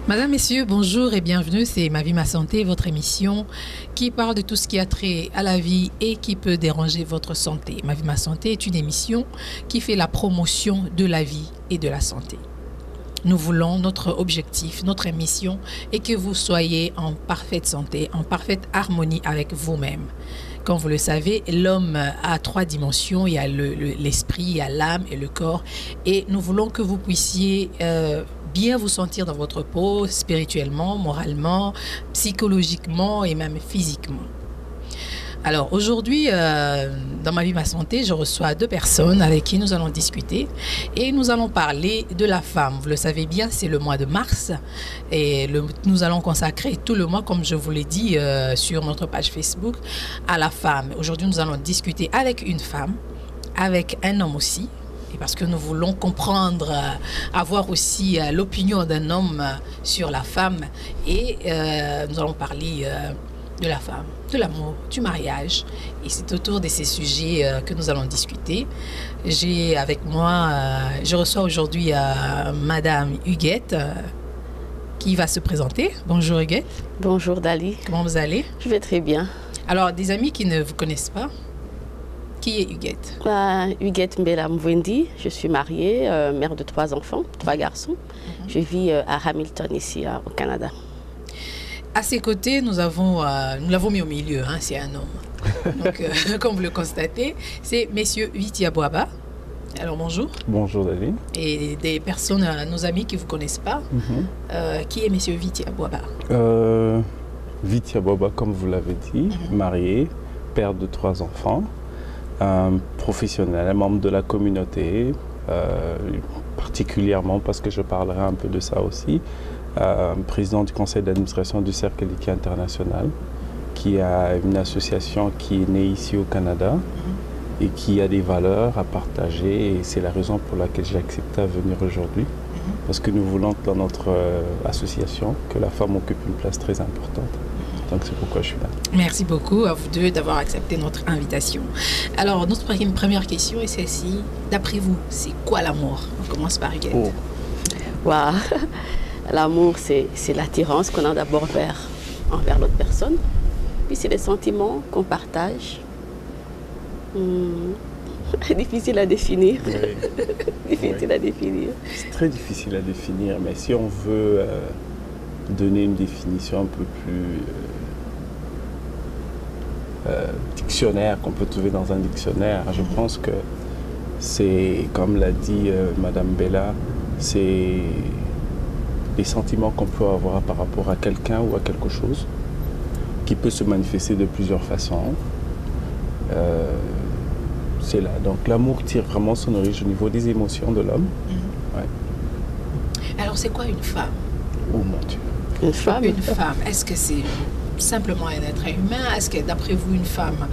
Madame, Messieurs, bonjour et bienvenue. C'est Ma vie, ma santé, votre émission qui parle de tout ce qui a trait à la vie et qui peut déranger votre santé. Ma vie, ma santé est une émission qui fait la promotion de la vie et de la santé. Nous voulons, notre objectif, notre mission est que vous soyez en parfaite santé, en parfaite harmonie avec vous-même. Comme vous le savez, l'homme a 3 dimensions. Il y a l'esprit, il y a l'âme et le corps. Et nous voulons que vous puissiez bien vous sentir dans votre peau, spirituellement, moralement, psychologiquement et même physiquement. Alors aujourd'hui, dans Ma vie, ma santé, je reçois 2 personnes avec qui nous allons discuter et nous allons parler de la femme. Vous le savez bien, c'est le mois de mars et nous allons consacrer tout le mois, comme je vous l'ai dit sur notre page Facebook, à la femme. Aujourd'hui, nous allons discuter avec une femme, avec un homme aussi, et parce que nous voulons comprendre, avoir aussi l'opinion d'un homme sur la femme et nous allons parler de la femme, de l'amour, du mariage. Et c'est autour de ces sujets que nous allons discuter. J'ai avec moi, je reçois aujourd'hui Madame Huguette qui va se présenter. Bonjour Huguette. Bonjour Dali. Comment vous allez? Je vais très bien. Alors, des amis qui ne vous connaissent pas, qui est Huguette? Huguette Mbela Mwendi, je suis mariée, mère de 3 enfants, 3 garçons. Je vis à Hamilton, ici au Canada. À ses côtés, nous l'avons mis au milieu, hein, c'est un homme. Donc, comme vous le constatez, c'est Monsieur Vitia Boaba. Alors, bonjour. Bonjour, David. Et des personnes, nos amis qui ne vous connaissent pas, qui est Monsieur Vitia Boaba? Vitia Boaba, comme vous l'avez dit, marié, père de 3 enfants, professionnel, membre de la communauté, particulièrement parce que je parlerai un peu de ça aussi. Président du conseil d'administration du Cercle Eliki International, qui a une association qui est née ici au Canada et qui a des valeurs à partager, et c'est la raison pour laquelle j'ai accepté à venir aujourd'hui, parce que nous voulons dans notre association que la femme occupe une place très importante. Donc c'est pourquoi je suis là. Merci beaucoup à vous deux d'avoir accepté notre invitation. Alors notre première question est celle-ci. D'après vous, c'est quoi l'amour? On commence par Huguette. Oh. Wow. L'amour, c'est l'attirance qu'on a d'abord envers l'autre personne. Puis c'est les sentiments qu'on partage. Difficile à définir. Oui. Difficile à définir. C'est très difficile à définir, mais si on veut donner une définition un peu plus dictionnaire, qu'on peut trouver dans un dictionnaire, je pense que c'est, comme l'a dit Madame Bella, c'est les sentiments qu'on peut avoir par rapport à quelqu'un ou à quelque chose, qui peut se manifester de plusieurs façons. C'est là. Donc l'amour tire vraiment son origine au niveau des émotions de l'homme. Ouais. Alors c'est quoi une femme? Oh mon Dieu. Une femme? Une femme, est-ce que c'est simplement un être humain? Est-ce que d'après vous, une femme,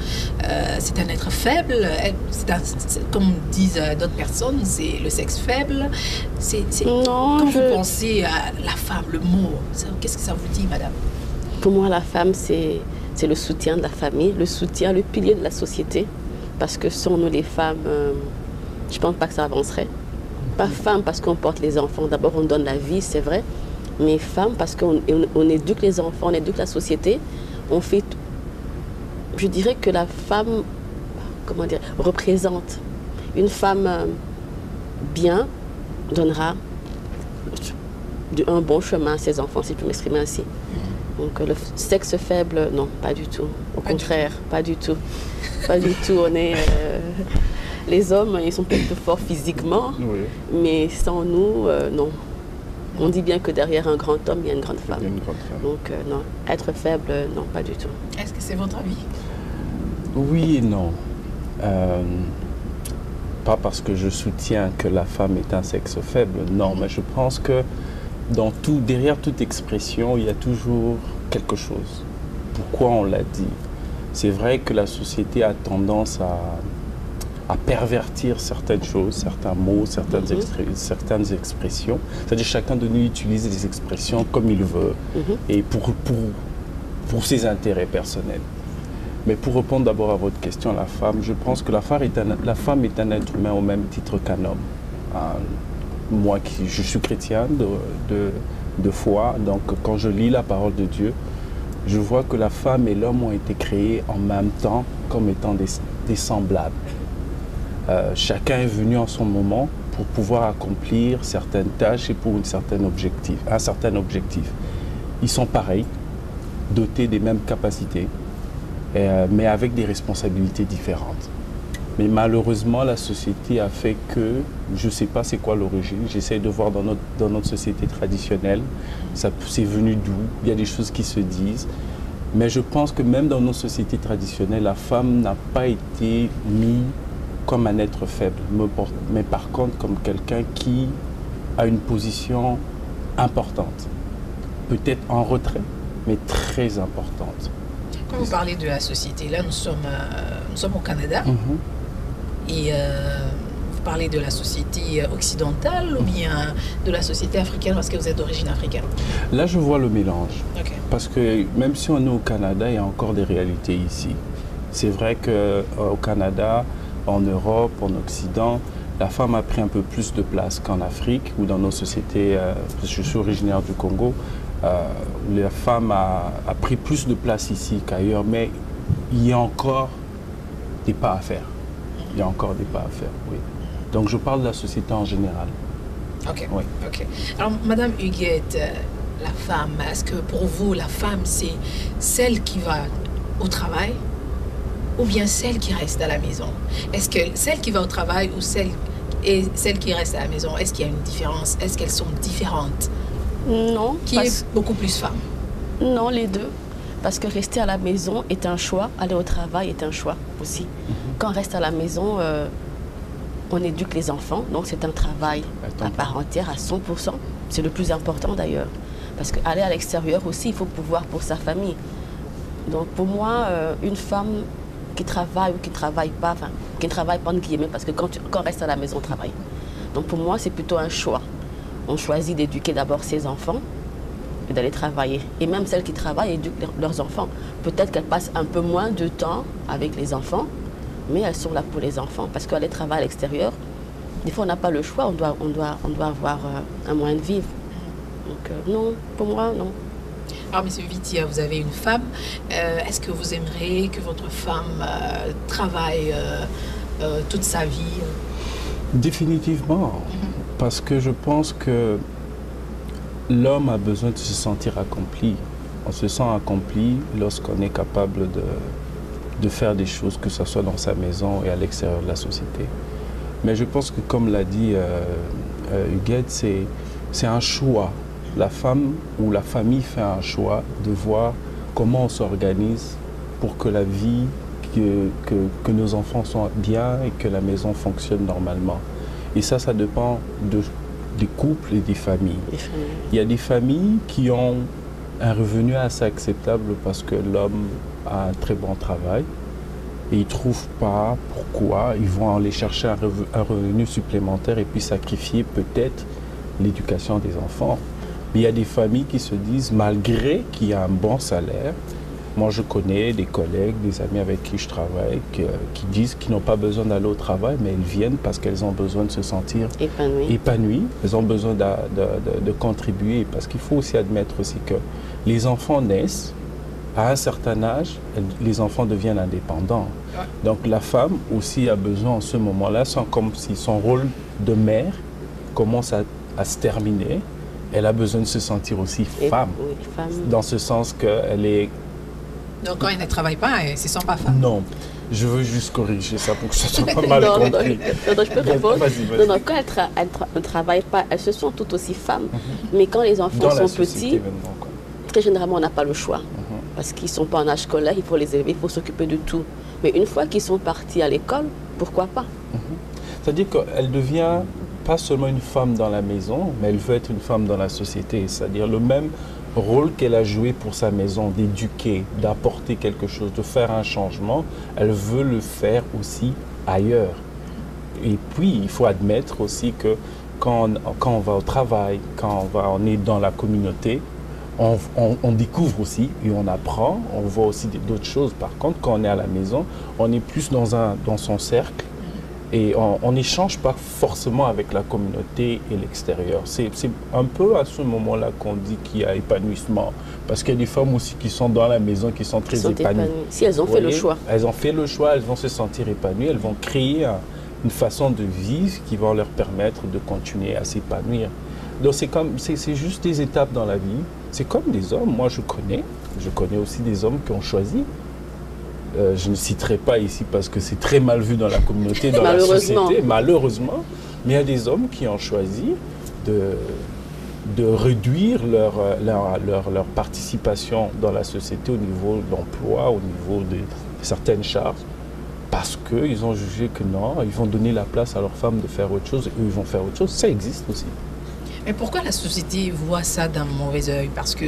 c'est un être faible? Comme disent d'autres personnes, c'est le sexe faible. Non, quand vous pensez à la femme, le mot, qu'est-ce que ça vous dit, madame? Pour moi, la femme, c'est le soutien de la famille, le soutien, le pilier de la société. Parce que sans nous, les femmes, je ne pense pas que ça avancerait. Pas femme parce qu'on porte les enfants. D'abord, on donne la vie, c'est vrai. Mais femme parce qu'on éduque les enfants, on éduque la société. On fait... Je dirais que la femme, comment dire, représente. Une femme bien donnera un bon chemin à ses enfants, si je peux m'exprimer ainsi. Donc le sexe faible, non, pas du tout. Au contraire, pas du tout. Pas du tout. On est... les hommes, ils sont peut-être forts physiquement, oui. Mais sans nous, non. On dit bien que derrière un grand homme, il y a une grande femme. Donc non, être faible, non, pas du tout. Est-ce que c'est votre avis? Oui et non. Pas parce que je soutiens que la femme est un sexe faible, non, mais je pense que derrière toute expression, il y a toujours quelque chose. Pourquoi on l'a dit? C'est vrai que la société a tendance à pervertir certaines choses, certains mots, certaines expressions. C'est-à-dire chacun de nous utilise des expressions comme il veut et pour ses intérêts personnels. Mais pour répondre d'abord à votre question, la femme, je pense que la femme est un être humain au même titre qu'un homme. Moi, je suis chrétien de foi. Donc quand je lis la parole de Dieu, je vois que la femme et l'homme ont été créés en même temps comme étant des semblables. Chacun est venu en son moment pour pouvoir accomplir certaines tâches et pour un certain objectif. Ils sont pareils, dotés des mêmes capacités, mais avec des responsabilités différentes. Mais malheureusement, la société a fait que, je ne sais pas c'est quoi l'origine, j'essaie de voir dans notre société traditionnelle, c'est venu d'où, il y a des choses qui se disent, mais je pense que même dans nos sociétés traditionnelles, la femme n'a pas été mise comme un être faible, mais par contre comme quelqu'un qui a une position importante, peut-être en retrait, mais très importante. Quand vous parlez de la société, là nous sommes au Canada. Et vous parlez de la société occidentale ou bien de la société africaine parce que vous êtes d'origine africaine? Là, je vois le mélange. Okay. Parce que même si on est au Canada, il y a encore des réalités ici. C'est vrai qu'au Canada, en Europe, en Occident, la femme a pris un peu plus de place qu'en Afrique ou dans nos sociétés, parce que je suis originaire du Congo, la femme a pris plus de place ici qu'ailleurs, mais il y a encore des pas à faire. Il y a encore des pas à faire, oui. Donc je parle de la société en général. Ok. Oui. Ok. Alors, Madame Huguette, la femme, est-ce que pour vous, la femme, c'est celle qui va au travail ou bien celle qui reste à la maison? Est-ce que celle qui va au travail ou celle qui reste à la maison, est-ce qu'il y a une différence? Est-ce qu'elles sont différentes? Non. Qui est beaucoup plus femme? Non, les deux. Parce que rester à la maison est un choix, aller au travail est un choix aussi. Quand on reste à la maison, on éduque les enfants, donc c'est un travail à part entière, à 100%. C'est le plus important d'ailleurs. Parce qu'aller à l'extérieur aussi, il faut pouvoir pour sa famille. Donc pour moi, une femme qui travaille ou qui ne travaille pas, enfin, qui ne travaille pas en guillemets, parce que quand on reste à la maison, on travaille. Donc pour moi, c'est plutôt un choix. On choisit d'éduquer d'abord ses enfants, et d'aller travailler. Et même celles qui travaillent éduquent leurs enfants. Peut-être qu'elles passent un peu moins de temps avec les enfants, mais elles sont là pour les enfants. Parce qu'aller travailler à l'extérieur, des fois on n'a pas le choix, on doit avoir un moyen de vivre. Donc non, pour moi, non. Alors, M. Vitia, vous avez une femme. Est-ce que vous aimeriez que votre femme travaille toute sa vie? Définitivement. Parce que je pense que l'homme a besoin de se sentir accompli. On se sent accompli lorsqu'on est capable de faire des choses, que ce soit dans sa maison et à l'extérieur de la société. Mais je pense que, comme l'a dit Huguette, c'est un choix. La femme ou la famille fait un choix de voir comment on s'organise pour que la vie, que nos enfants soient bien et que la maison fonctionne normalement. Et ça dépend des couples et des familles. Il y a des familles qui ont un revenu assez acceptable parce que l'homme a un très bon travail et ils ne trouvent pas pourquoi ils vont aller chercher un revenu supplémentaire et puis sacrifier peut-être l'éducation des enfants. Mais il y a des familles qui se disent, malgré qu'il y a un bon salaire, moi je connais des collègues, des amis avec qui je travaille qui disent qu'ils n'ont pas besoin d'aller au travail, mais elles viennent parce qu'elles ont besoin de se sentir épanouies. Elles ont besoin de contribuer, parce qu'il faut aussi admettre aussi que les enfants naissent, à un certain âge, les enfants deviennent indépendants. Donc la femme aussi a besoin en ce moment-là, comme si son rôle de mère commence à se terminer, elle a besoin de se sentir aussi femme, dans ce sens qu'elle est... Donc quand elle ne travaille pas, elle ne se sent pas femme? Non, je veux juste corriger ça pour que ce soit pas mal compris. Non, je peux répondre. Vas-y. Non, quand elle ne travaille pas, elles se sent tout aussi femmes. Mais quand les enfants sont petits, très généralement on n'a pas le choix. Parce qu'ils ne sont pas en âge scolaire, il faut les élever, il faut s'occuper de tout. Mais une fois qu'ils sont partis à l'école, pourquoi pas? C'est-à-dire qu'elle devient pas seulement une femme dans la maison, mais elle veut être une femme dans la société. C'est-à-dire le même rôle qu'elle a joué pour sa maison, d'éduquer, d'apporter quelque chose, de faire un changement, elle veut le faire aussi ailleurs. Et puis, il faut admettre aussi que quand on va au travail, quand on est dans la communauté, on découvre aussi et on apprend, on voit aussi d'autres choses. Par contre, quand on est à la maison, on est plus dans son cercle Et on n'échange pas forcément avec la communauté et l'extérieur. C'est un peu à ce moment-là qu'on dit qu'il y a épanouissement. Parce qu'il y a des femmes aussi qui sont dans la maison, qui sont très épanouies. Si elles ont fait le choix. Elles ont fait le choix, elles vont se sentir épanouies, elles vont créer une façon de vivre qui va leur permettre de continuer à s'épanouir. Donc c'est juste des étapes dans la vie. C'est comme des hommes, moi je connais aussi des hommes qui ont choisi. Je ne citerai pas ici parce que c'est très mal vu dans la communauté, dans la société, malheureusement. Mais il y a des hommes qui ont choisi de réduire leur participation dans la société au niveau de l'emploi, au niveau de certaines charges, parce qu'ils ont jugé que non, ils vont donner la place à leurs femmes de faire autre chose et eux, ils vont faire autre chose. Ça existe aussi. Mais pourquoi la société voit ça d'un mauvais œil? Parce que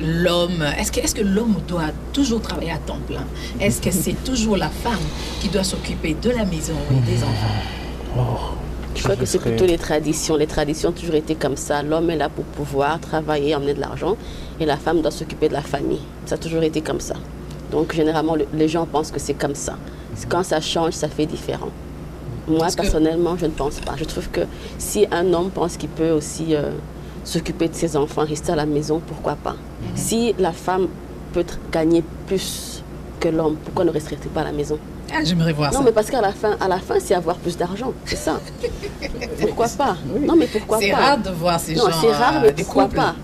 l'homme, est-ce que l'homme doit toujours travailler à temps plein? Est-ce que c'est toujours la femme qui doit s'occuper de la maison et des enfants? Je crois que c'est plutôt les traditions. Les traditions ont toujours été comme ça. L'homme est là pour pouvoir travailler, emmener de l'argent, et la femme doit s'occuper de la famille. Ça a toujours été comme ça. Donc généralement, les gens pensent que c'est comme ça. Quand ça change, ça fait différent. Moi, personnellement, je ne pense pas. Je trouve que si un homme pense qu'il peut aussi s'occuper de ses enfants, rester à la maison, pourquoi pas? Si la femme peut gagner plus que l'homme, pourquoi ne resterait-il pas à la maison? Ah, j'aimerais voir ça. Non, mais parce qu'à la fin, c'est avoir plus d'argent, c'est ça. Pourquoi pas? Non, mais pourquoi pas? C'est rare de voir ces gens. Non, c'est rare, mais pourquoi pas?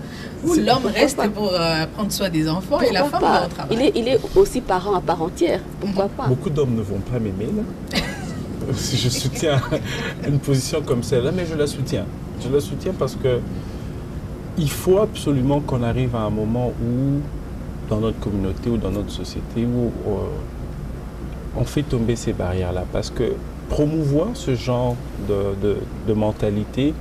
Où l'homme reste pour prendre soin des enfants et la femme va au travail. Il est aussi parent à part entière. Pourquoi pas? Beaucoup d'hommes ne vont pas m'aimer, là. Si je soutiens une position comme celle-là, mais je la soutiens. Je la soutiens parce que il faut absolument qu'on arrive à un moment où, dans notre communauté ou dans notre société, où on fait tomber ces barrières-là. Parce que promouvoir ce genre de mentalité,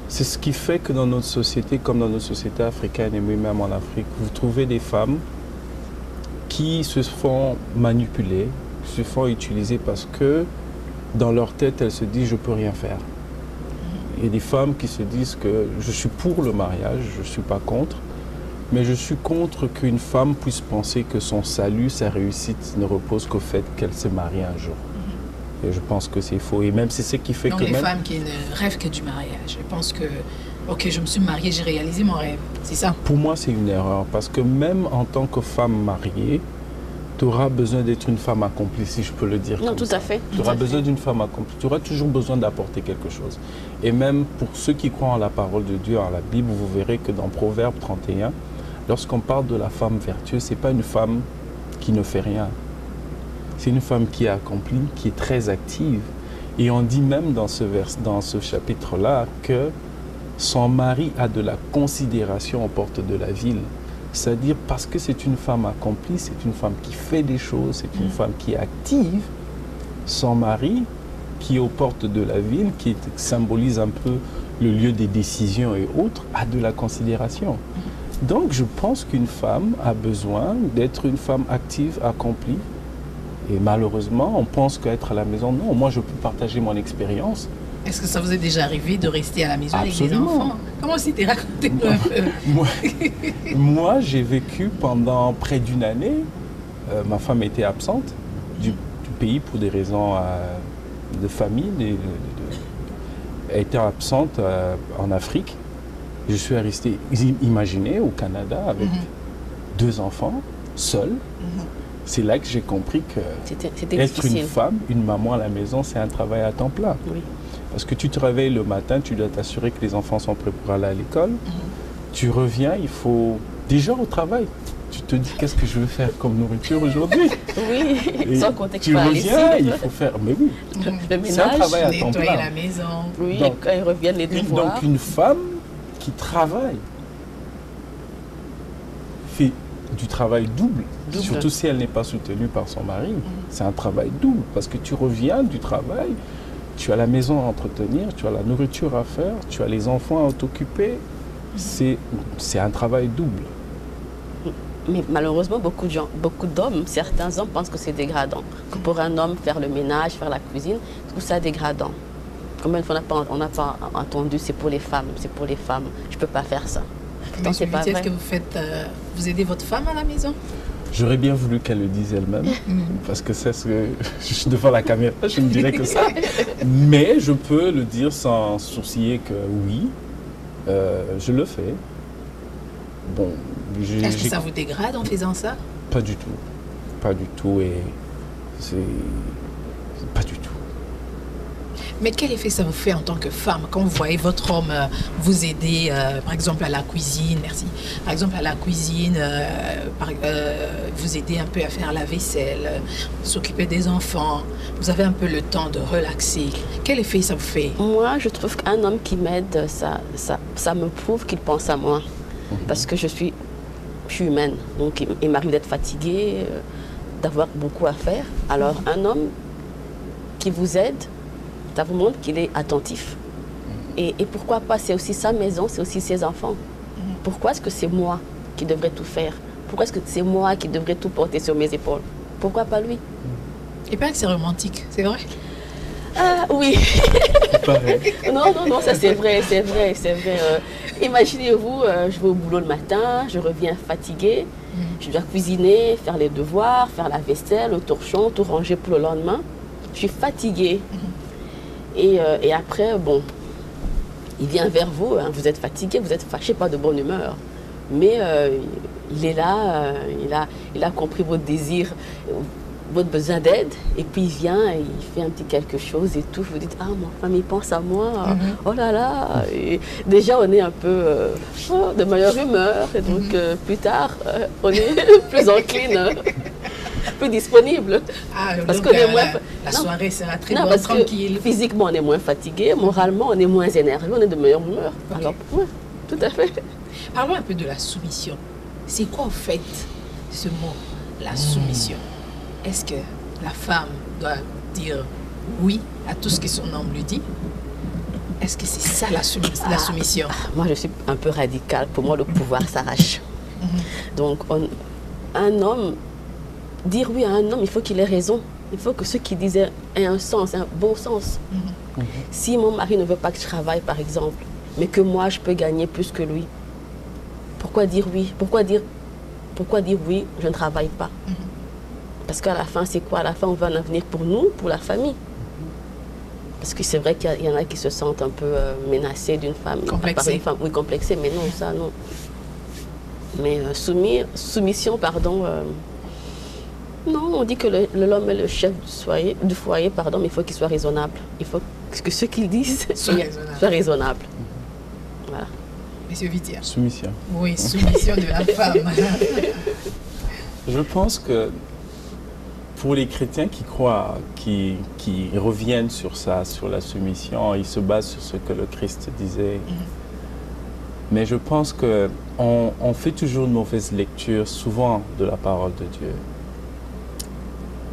c'est ce qui fait que dans notre société, comme dans notre société africaine et même en Afrique, vous trouvez des femmes qui se font manipuler, se font utiliser parce que dans leur tête, elles se disent « je ne peux rien faire ». Il y a des femmes qui se disent que je suis pour le mariage, je ne suis pas contre, mais je suis contre qu'une femme puisse penser que son salut, sa réussite ne repose qu'au fait qu'elle se marie un jour. Et je pense que c'est faux. Et même c'est ce qui fait donc que... les femmes qui ne rêvent que du mariage, je pense que, ok, je me suis mariée, j'ai réalisé mon rêve, c'est ça? Pour moi, c'est une erreur, parce que même en tant que femme mariée, tu auras besoin d'être une femme accomplie, si je peux le dire. Non, tout à fait. Tu auras besoin d'une femme accomplie. Tu auras toujours besoin d'apporter quelque chose. Et même pour ceux qui croient en la parole de Dieu, en la Bible, vous verrez que dans Proverbe 31, lorsqu'on parle de la femme vertueuse, ce n'est pas une femme qui ne fait rien. C'est une femme qui est accomplie, qui est très active. Et on dit même dans ce chapitre-là que son mari a de la considération aux portes de la ville. C'est-à-dire parce que c'est une femme accomplie, c'est une femme qui fait des choses, c'est une femme qui est active. Son mari, qui est aux portes de la ville, qui symbolise un peu le lieu des décisions et autres, a de la considération. Donc je pense qu'une femme a besoin d'être une femme active, accomplie. Et malheureusement, on pense qu'être à la maison, non. Moi, je peux partager mon expérience. Est-ce que ça vous est déjà arrivé de rester à la maison avec les enfants? Comment c'était? Racontez-nous un peu. Moi, j'ai vécu pendant près d'une année. Ma femme était absente du pays pour des raisons de famille. Elle était absente en Afrique. Je suis resté, imaginez, au Canada avec 2 enfants, seul. C'est là que j'ai compris que être une femme, une maman à la maison, c'est un travail à temps plein. Oui. Parce que tu te réveilles le matin, tu dois t'assurer que les enfants sont prêts pour aller à l'école. Tu reviens, il faut... Déjà au travail, tu te dis qu'est-ce que je veux faire comme nourriture aujourd'hui. Oui, sans compter que tu reviens, il faut faire... Mais oui, c'est un travail à temps plein. Nettoyer la maison. Oui, donc, quand ils reviennent les devoirs. Donc une femme qui travaille fait du travail double. Surtout si elle n'est pas soutenue par son mari. C'est un travail double parce que tu reviens du travail, tu as la maison à entretenir, tu as la nourriture à faire, tu as les enfants à t'occuper. C'est un travail double. Mais malheureusement, beaucoup d'hommes, certains hommes pensent que c'est dégradant. Que pour un homme, faire le ménage, faire la cuisine, je trouve ça dégradant. Combien de fois on n'a pas entendu, c'est pour les femmes, c'est pour les femmes, je ne peux pas faire ça. Est-ce que vous aidez votre femme à la maison? J'aurais bien voulu qu'elle le dise elle-même, parce que c'est ce que je suis devant la caméra, je ne dirais que ça. Mais je peux le dire sans sourciller que oui, je le fais. Bon, est-ce que ça vous dégrade en faisant ça? Pas du tout. Pas du tout, et c'est pas du tout. Mais quel effet ça vous fait en tant que femme quand vous voyez votre homme vous aider, par exemple à la cuisine, merci, par exemple à la cuisine, vous aider un peu à faire la vaisselle, s'occuper des enfants, vous avez un peu le temps de relaxer. Quel effet ça vous fait? Moi, je trouve qu'un homme qui m'aide, ça me prouve qu'il pense à moi. Parce que je suis humaine, donc il m'arrive d'être fatiguée, d'avoir beaucoup à faire. Alors un homme qui vous aide, ça vous montre qu'il est attentif. Et pourquoi pas, c'est aussi sa maison, c'est aussi ses enfants. Pourquoi est-ce que c'est moi qui devrais tout faire? Pourquoi est-ce que c'est moi qui devrais tout porter sur mes épaules? Pourquoi pas lui? Il paraît que c'est romantique, c'est vrai? Ah oui. Non, ça c'est vrai. Imaginez-vous, je vais au boulot le matin, je reviens fatiguée, je dois cuisiner, faire les devoirs, faire la vaisselle, le torchon, tout ranger pour le lendemain. Je suis fatiguée. Et après, bon, il vient vers vous, hein, vous êtes fatigué, vous êtes fâché, pas de bonne humeur. Mais il est là, il a compris votre désir, votre besoin d'aide, et puis il vient, et il fait un petit quelque chose et tout. Vous dites, ah, ma famille pense à moi, oh là là. Et déjà, on est un peu de meilleure humeur, et donc plus tard, on est plus encline. Plus disponible. Ah, parce donc, qu'on est moins... la soirée sera très non, bonne, parce tranquille. Que physiquement, on est moins fatigué, moralement, on est moins énervé, on est de meilleure humeur. Okay. Alors, oui, tout à fait. Parlons un peu de la soumission. C'est quoi, en fait, ce mot, la soumission? Est-ce que la femme doit dire oui à tout ce que son homme lui dit? Est-ce que c'est ça la soumission? Moi, je suis un peu radicale. Pour moi, le pouvoir s'arrache. Donc, un homme... Dire oui à un homme, il faut qu'il ait raison. Il faut que ce qu'il disait ait un sens, un bon sens. Si mon mari ne veut pas que je travaille, par exemple, mais que moi, je peux gagner plus que lui, pourquoi dire oui? Pourquoi dire oui, je ne travaille pas? Parce qu'à la fin, c'est quoi? À la fin, on veut un avenir pour nous, pour la famille. Parce que c'est vrai qu'il y en a qui se sentent un peu menacés d'une femme. Complexée. Oui, complexée, mais non, ça, non. Mais soumission, pardon... non, on dit que l'homme est le chef du foyer, pardon, mais il faut qu'il soit raisonnable. Il faut que ce qu'il dise soit raisonnable. Voilà. Monsieur Vitia. Soumission. Oui, soumission de la femme. Je pense que pour les chrétiens qui croient, qui reviennent sur ça, sur la soumission, ils se basent sur ce que le Christ disait. Mais je pense qu'on fait toujours une mauvaise lecture, souvent, de la parole de Dieu.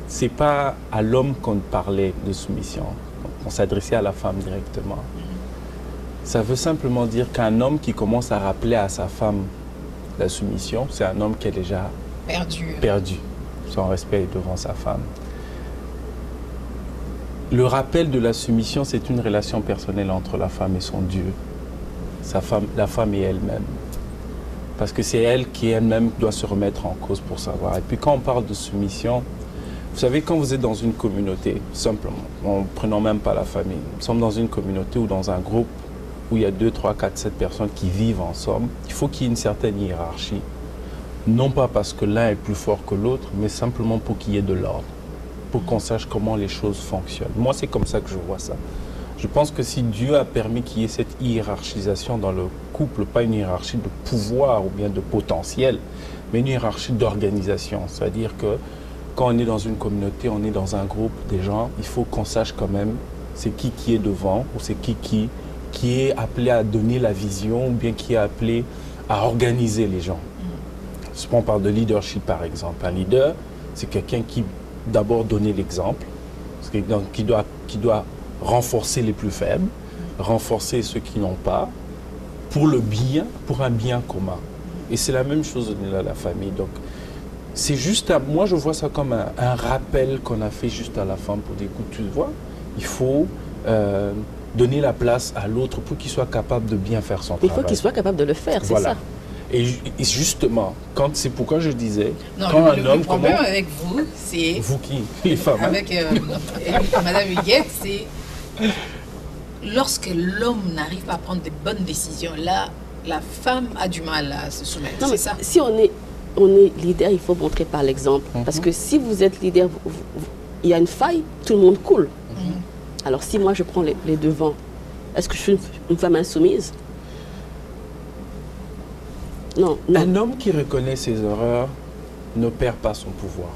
C'est pas à l'homme qu'on parlait de soumission, on s'adressait à la femme directement. Ça veut simplement dire qu'un homme qui commence à rappeler à sa femme la soumission, c'est un homme qui est déjà perdu son respect devant sa femme. Le rappel de la soumission, c'est une relation personnelle entre la femme et son Dieu, la femme et elle-même. Parce que c'est elle qui elle-même doit se remettre en cause pour savoir. Et puis quand on parle de soumission, vous savez, quand vous êtes dans une communauté, simplement, en prenant même pas la famille, nous sommes dans une communauté ou dans un groupe où il y a 2, 3, 4, 7 personnes qui vivent ensemble, il faut qu'il y ait une certaine hiérarchie. Non pas parce que l'un est plus fort que l'autre, mais simplement pour qu'il y ait de l'ordre, pour qu'on sache comment les choses fonctionnent. Moi, c'est comme ça que je vois ça. Je pense que si Dieu a permis qu'il y ait cette hiérarchisation dans le couple, pas une hiérarchie de pouvoir ou bien de potentiel, mais une hiérarchie d'organisation, c'est-à-dire que quand on est dans une communauté, on est dans un groupe des gens, il faut qu'on sache quand même c'est qui est devant ou c'est qui est appelé à donner la vision ou bien qui est appelé à organiser les gens. Si on parle de leadership par exemple, un leader, c'est quelqu'un qui d'abord donne l'exemple, qui doit renforcer les plus faibles, renforcer ceux qui n'ont pas, pour le bien, pour un bien commun. Et c'est la même chose dans la famille. Donc, c'est juste, moi je vois ça comme un rappel qu'on a fait juste à la fin pour dire, écoute, tu vois, il faut donner la place à l'autre pour qu'il soit capable de bien faire son travail. Il faut qu'il soit capable de le faire, c'est ça. Et justement, c'est pourquoi je disais, Non, quand un le homme... problème avec vous, c'est... Vous qui? Les femmes. Hein? Avec Madame Huguette, c'est... Lorsque l'homme n'arrive pas à prendre de bonnes décisions, là, la femme a du mal à se soumettre. Non, c'est mais ça. si on est leader, il faut montrer par l'exemple. Parce que si vous êtes leader, il y a une faille, tout le monde coule. Alors si moi je prends les devants, est-ce que je suis une femme insoumise? Non, non. Un homme qui reconnaît ses erreurs ne perd pas son pouvoir.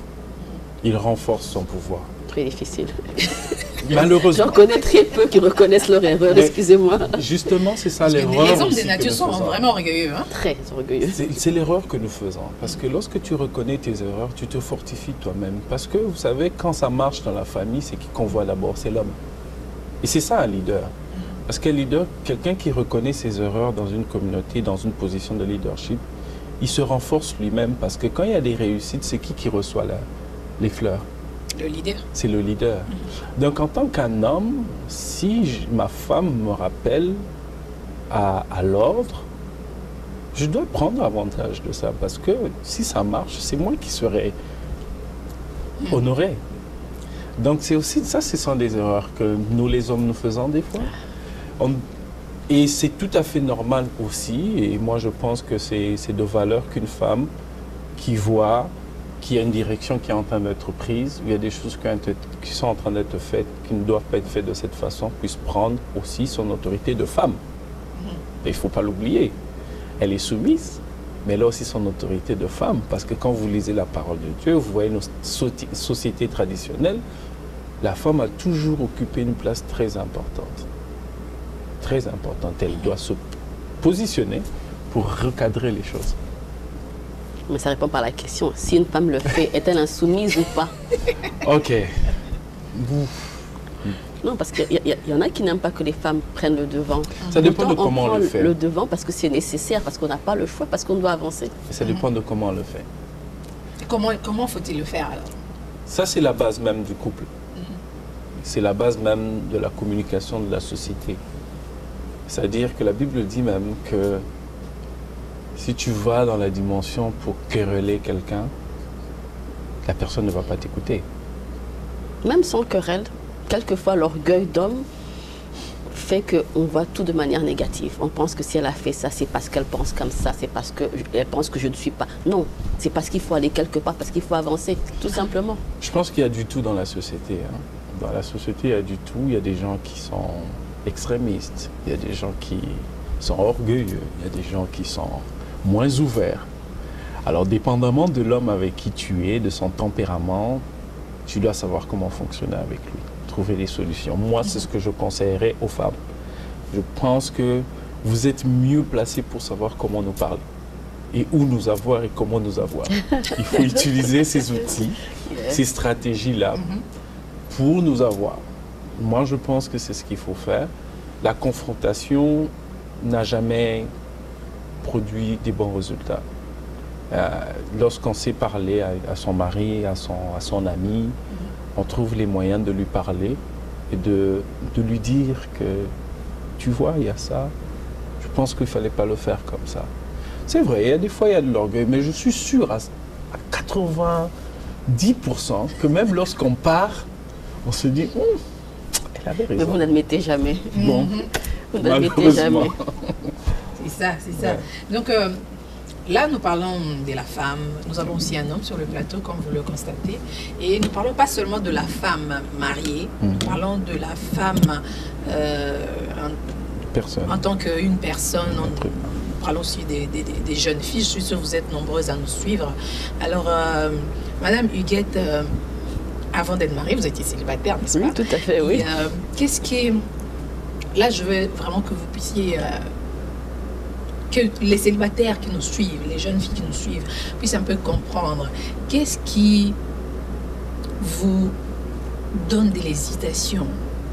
Il renforce son pouvoir. Très difficile. Malheureusement. J'en connais très peu qui reconnaissent leur erreur, Mais excusez-moi. Justement, c'est ça Parce que l'erreur. les hommes aussi de nature que nous sont faisons. vraiment orgueilleux. Hein? Très orgueilleux. C'est l'erreur que nous faisons. Parce que lorsque tu reconnais tes erreurs, tu te fortifies toi-même. Parce que vous savez, quand ça marche dans la famille, c'est qui qu'on voit d'abord, c'est l'homme. Et c'est ça un leader. Parce qu'un leader, quelqu'un qui reconnaît ses erreurs dans une communauté, dans une position de leadership, il se renforce lui-même. Parce que quand il y a des réussites, c'est qui reçoit les fleurs? Le leader. C'est le leader. Donc en tant qu'un homme, si ma femme me rappelle à l'ordre, je dois prendre avantage de ça. Parce que si ça marche, c'est moi qui serai honoré. Donc c'est aussi ça, ce sont des erreurs que nous les hommes nous faisons des fois. Et c'est tout à fait normal aussi. Et moi je pense que c'est de valeur qu'une femme qui voit qu'il y a une direction qui est en train d'être prise, il y a des choses qui sont en train d'être faites, qui ne doivent pas être faites de cette façon, puisse prendre aussi son autorité de femme. Et il ne faut pas l'oublier. Elle est soumise, mais elle a aussi son autorité de femme. Parce que quand vous lisez la parole de Dieu, vous voyez nos sociétés traditionnelles, la femme a toujours occupé une place très importante. Très importante. Elle doit se positionner pour recadrer les choses. Mais ça répond par la question. Si une femme le fait, est-elle insoumise ou pas? Ok. Non, parce qu'il y en a qui n'aiment pas que les femmes prennent le devant. Ça dépend de Pourtant, comment on le fait. le devant parce que c'est nécessaire, parce qu'on n'a pas le choix, parce qu'on doit avancer. Ça dépend de comment on le fait. Comment faut-il le faire alors? Ça, c'est la base même du couple. C'est la base même de la communication de la société. C'est-à-dire que la Bible dit même que si tu vas dans la dimension pour quereller quelqu'un, la personne ne va pas t'écouter. Même sans querelle, quelquefois l'orgueil d'homme fait qu'on voit tout de manière négative. On pense que si elle a fait ça, c'est parce qu'elle pense comme ça, c'est parce qu'elle pense que je ne suis pas. Non, c'est parce qu'il faut aller quelque part, parce qu'il faut avancer, tout simplement. Je pense qu'il y a du tout dans la société. Hein. Dans la société, il y a du tout. Il y a des gens qui sont extrémistes, il y a des gens qui sont orgueilleux, il y a des gens qui sont moins ouverts. Alors, dépendamment de l'homme avec qui tu es, de son tempérament, tu dois savoir comment fonctionner avec lui, trouver des solutions. Moi, c'est ce que je conseillerais aux femmes. Je pense que vous êtes mieux placés pour savoir comment nous parler et où nous avoir et comment nous avoir. Il faut utiliser ces outils, ces stratégies-là pour nous avoir. Moi, je pense que c'est ce qu'il faut faire. La confrontation n'a jamais produit des bons résultats. Lorsqu'on sait parler à son mari, à son ami, on trouve les moyens de lui parler et de lui dire que, tu vois, il y a ça. Je pense qu'il ne fallait pas le faire comme ça. C'est vrai, il y a des fois, il y a de l'orgueil, mais je suis sûr à 90% que même lorsqu'on part, on se dit, elle avait raison. Mais vous n'admettez jamais. Bon, Vous n'admettez jamais. C'est ça, c'est ça. Ouais. Donc là, nous parlons de la femme. Nous avons aussi un homme sur le plateau, comme vous le constatez. Et nous ne parlons pas seulement de la femme mariée, nous parlons de la femme en tant qu'une personne. Nous parlons aussi des jeunes filles. Je suis sûre que vous êtes nombreuses à nous suivre. Alors, Madame Huguette, avant d'être mariée, vous étiez célibataire, n'est-ce pas? Oui, tout à fait, oui. Qu'est-ce qui est... Là, je veux vraiment que vous puissiez... que les célibataires qui nous suivent, les jeunes filles qui nous suivent, puissent un peu comprendre qu'est-ce qui vous donne de l'hésitation,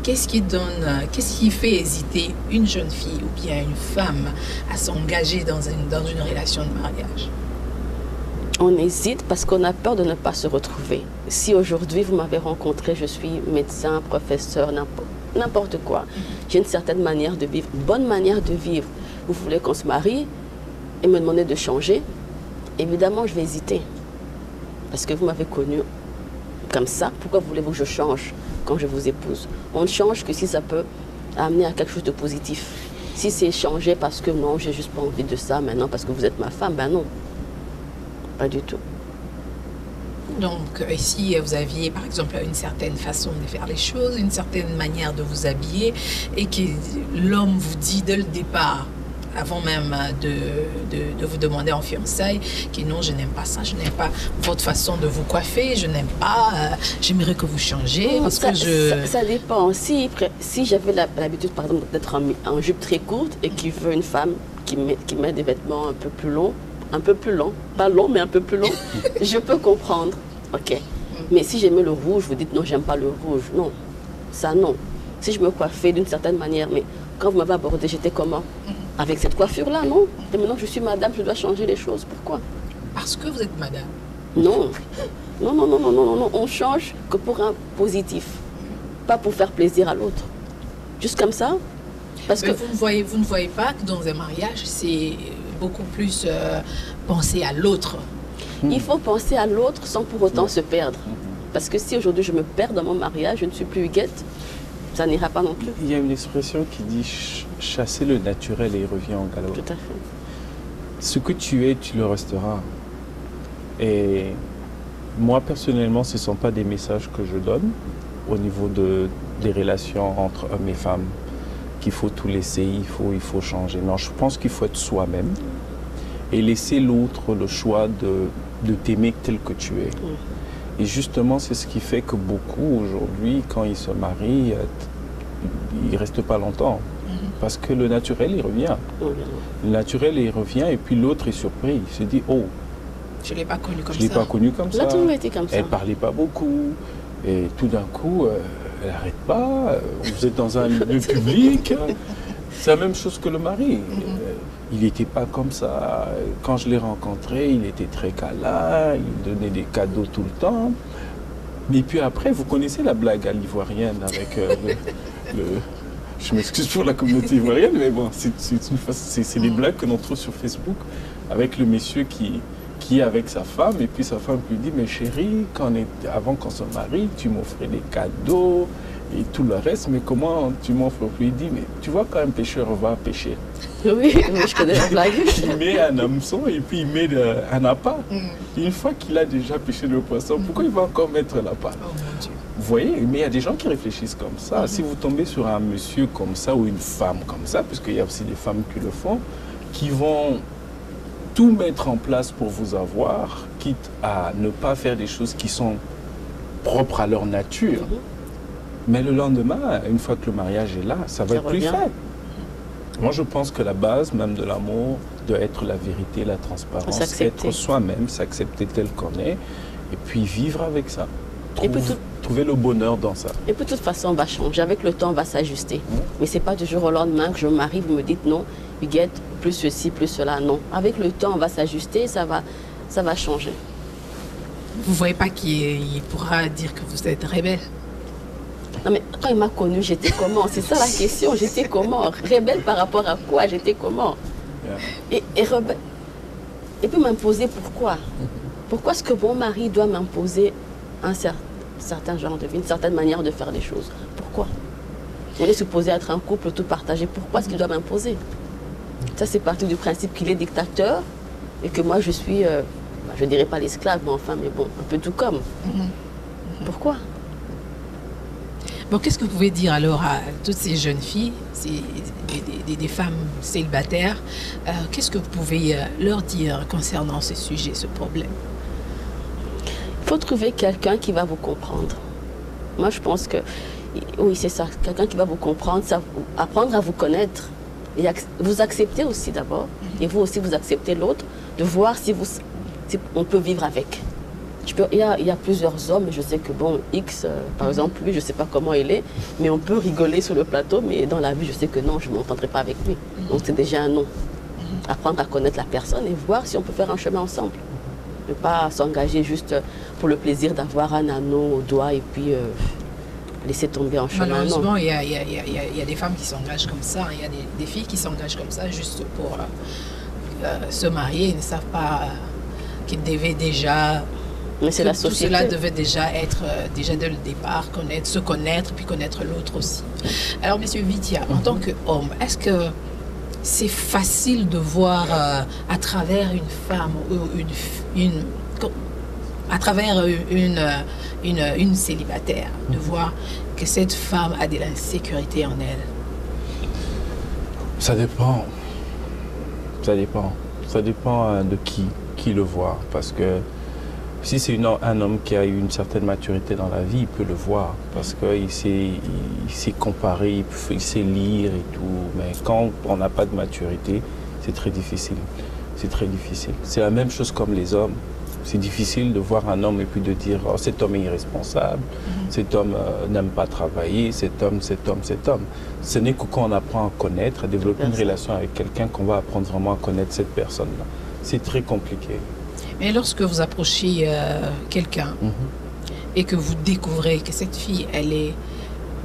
qu'est-ce qui fait hésiter une jeune fille ou bien une femme à s'engager dans une relation de mariage? On hésite parce qu'on a peur de ne pas se retrouver. Si aujourd'hui vous m'avez rencontré, je suis médecin, professeur, n'importe quoi, j'ai une certaine manière de vivre, une bonne manière de vivre. Vous voulez qu'on se marie, et me demander de changer, évidemment, je vais hésiter. Parce que vous m'avez connu comme ça. Pourquoi voulez-vous que je change quand je vous épouse? On ne change que si ça peut amener à quelque chose de positif. Si c'est changer parce que non, j'ai juste pas envie de ça maintenant parce que vous êtes ma femme, ben non. Pas du tout. Donc, si vous aviez, par exemple, une certaine façon de faire les choses, une certaine manière de vous habiller, et que l'homme vous dit dès le départ, avant même de vous demander en fiançailles, que non, je n'aime pas ça, je n'aime pas votre façon de vous coiffer, je n'aime pas, j'aimerais que vous changez, parce que ça dépend. Si j'avais l'habitude, par exemple, d'être en jupe très courte et qui veut une femme qui met des vêtements un peu plus longs, pas long, mais un peu plus long, je peux comprendre. Ok. Mais si j'aimais le rouge, vous dites non, j'aime pas le rouge. Non, ça non. Si je me coiffais d'une certaine manière, mais quand vous m'avez abordé, j'étais comment? Avec cette coiffure-là, non? Et maintenant, je suis madame, je dois changer les choses. Pourquoi? Parce que vous êtes madame. Non. Non. On change que pour un positif. Pas pour faire plaisir à l'autre. Juste comme ça. Parce que vous ne voyez pas que dans un mariage, c'est beaucoup plus penser à l'autre. Il faut penser à l'autre sans pour autant se perdre. Parce que si aujourd'hui je me perds dans mon mariage, je ne suis plus Huguette, ça n'ira pas non plus. Il y a une expression qui dit chasser le naturel et il revient en galop. Tout à fait. Ce que tu es, tu le resteras. Et moi, personnellement, ce ne sont pas des messages que je donne au niveau des relations entre hommes et femmes, qu'il faut tout laisser, il faut changer. Non, je pense qu'il faut être soi-même et laisser l'autre le choix de t'aimer tel que tu es. Et justement, c'est ce qui fait que beaucoup aujourd'hui, quand ils se marient, ils ne restent pas longtemps. Parce que le naturel, il revient. Le naturel, il revient et puis l'autre est surpris. Il se dit, oh, je ne l'ai pas connu comme ça. Je ne l'ai pas connu comme ça. Là, tout été comme ça. Elle ne parlait pas beaucoup. Et tout d'un coup, elle n'arrête pas. Vous êtes dans un lieu public. C'est la même chose que le mari. Il n'était pas comme ça. Quand je l'ai rencontré, il était très câlin, il donnait des cadeaux tout le temps. Mais puis après, vous connaissez la blague à l'ivoirienne avec je m'excuse pour la communauté ivoirienne, mais bon, c'est des blagues que l'on trouve sur Facebook avec le monsieur qui est avec sa femme, et puis sa femme lui dit, mais chérie, avant qu'on se marie, tu m'offrais des cadeaux et tout le reste, mais comment tu m'offres? Puis il dit, mais tu vois quand un pêcheur va pêcher. Oui, je connais la blague. Il met un hameçon et puis il met un appât. Une fois qu'il a déjà pêché le poisson, pourquoi il va encore mettre l'appât? Oh mon Dieu. Vous voyez, mais il y a des gens qui réfléchissent comme ça. Si vous tombez sur un monsieur comme ça ou une femme comme ça, parce qu'il y a aussi des femmes qui le font, qui vont tout mettre en place pour vous avoir, quitte à ne pas faire des choses qui sont propres à leur nature. Mais le lendemain, une fois que le mariage est là, ça va être plus fait. Moi, je pense que la base même de l'amour doit être la vérité, la transparence, être soi-même, s'accepter tel qu'on est, et puis vivre avec ça. Trouver le bonheur dans ça. Et puis de toute façon, on va changer. Avec le temps, on va s'ajuster. Mais ce n'est pas du jour au lendemain que je me marie, vous me dites non, Huguette, plus ceci, plus cela. Non. Avec le temps, on va s'ajuster, ça va changer. Vous ne voyez pas qu'il pourra dire que vous êtes rebelle? Non, mais quand il m'a connue, j'étais comment? C'est ça la question. J'étais comment? Rebelle par rapport à quoi? J'étais comment? Et rebelle. Et puis m'imposer pourquoi? Pourquoi est-ce que mon mari doit m'imposer un certain genre de vie, une certaine manière de faire les choses? Pourquoi? On est supposé être un couple tout partagé. Pourquoi est-ce qu'il doit m'imposer? Ça, c'est parti du principe qu'il est dictateur et que moi, je suis, je ne dirais pas l'esclave, mais enfin, mais bon, un peu tout comme. Pourquoi? Bon, qu'est-ce que vous pouvez dire alors à toutes ces jeunes filles, des femmes célibataires, qu'est-ce que vous pouvez leur dire concernant ce sujet, ce problème? Il faut trouver quelqu'un qui va vous comprendre. Moi, je pense que, oui, c'est ça, quelqu'un qui va vous comprendre, apprendre à vous connaître, et vous accepter aussi d'abord, et vous aussi vous acceptez l'autre, de voir si on peut vivre avec. Il y a plusieurs hommes, je sais que bon, X, par exemple, lui, je ne sais pas comment il est, mais on peut rigoler sur le plateau, mais dans la vie, je sais que non, je ne m'entendrai pas avec lui. Donc c'est déjà un non. Apprendre à connaître la personne et voir si on peut faire un chemin ensemble. Ne pas s'engager juste pour le plaisir d'avoir un anneau au doigt et puis laisser tomber en chemin. Malheureusement, il y a des femmes qui s'engagent comme ça, il y a des filles qui s'engagent comme ça juste pour se marier, ils ne savent pas qu'ils devaient déjà... Mais c'est la tout société. cela devait déjà être, déjà dès le départ, se connaître, puis connaître l'autre aussi. Alors, Monsieur Vitia, en tant qu'homme, est-ce que c'est facile de voir à travers une femme ou à travers une célibataire, de voir que cette femme a de l'insécurité en elle? Ça dépend. Ça dépend. Ça dépend de qui le voit. Parce que si c'est un homme qui a eu une certaine maturité dans la vie, il peut le voir. Parce qu'il sait comparer, il sait lire et tout. Mais quand on n'a pas de maturité, c'est très difficile. C'est très difficile. C'est la même chose comme les hommes. C'est difficile de voir un homme et puis de dire oh, cet homme est irresponsable, cet homme n'aime pas travailler, cet homme. Ce n'est que quand on apprend à connaître, à développer une relation avec quelqu'un qu'on va apprendre vraiment à connaître cette personne-là. C'est très compliqué. Mais lorsque vous approchez quelqu'un et que vous découvrez que cette fille, elle est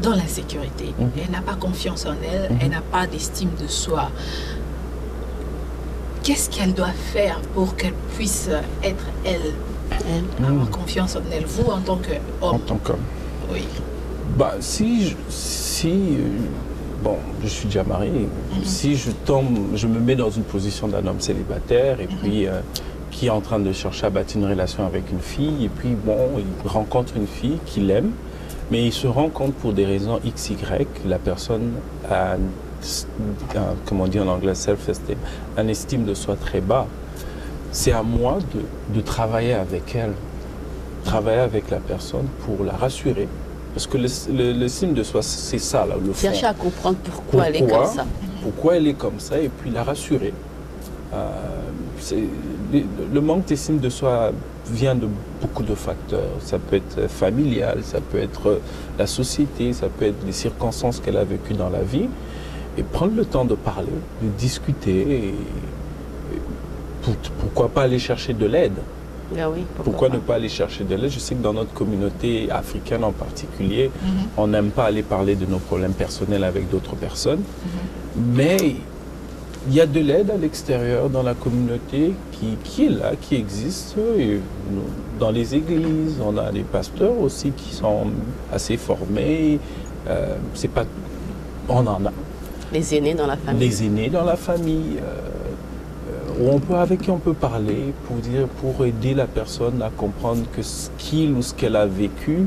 dans l'insécurité, elle n'a pas confiance en elle, elle n'a pas d'estime de soi, qu'est-ce qu'elle doit faire pour qu'elle puisse être elle, avoir confiance en elle, vous en tant qu'homme? En tant qu'homme. Oui. Bah, bon, je suis déjà marié. Si je me mets dans une position d'un homme célibataire et puis qui est en train de chercher à bâtir une relation avec une fille, et puis bon, il rencontre une fille qu'il aime, mais il se rend compte pour des raisons XY, la personne a, comment on dit en anglais, self-esteem, un estime de soi très bas. C'est à moi de travailler avec elle, travailler avec la personne pour la rassurer. Parce que l'estime de soi, c'est ça, là, le fond. Chercher à comprendre pourquoi elle est comme ça. Pourquoi elle est comme ça, et puis la rassurer. Le manque d'estime de soi vient de beaucoup de facteurs. Ça peut être familial, ça peut être la société, ça peut être les circonstances qu'elle a vécues dans la vie. Et prendre le temps de parler, de discuter, et pourquoi pas aller chercher de l'aide? Ah oui, pourquoi ne pas aller chercher de l'aide? Je sais que dans notre communauté africaine en particulier, on n'aime pas aller parler de nos problèmes personnels avec d'autres personnes. Mais il y a de l'aide à l'extérieur, dans la communauté, qui est là, qui existe. Et dans les églises, on a des pasteurs aussi qui sont assez formés. On en a. Les aînés dans la famille. Les aînés dans la famille. Avec qui on peut parler pour aider la personne à comprendre que ce qu'il ou ce qu'elle a vécu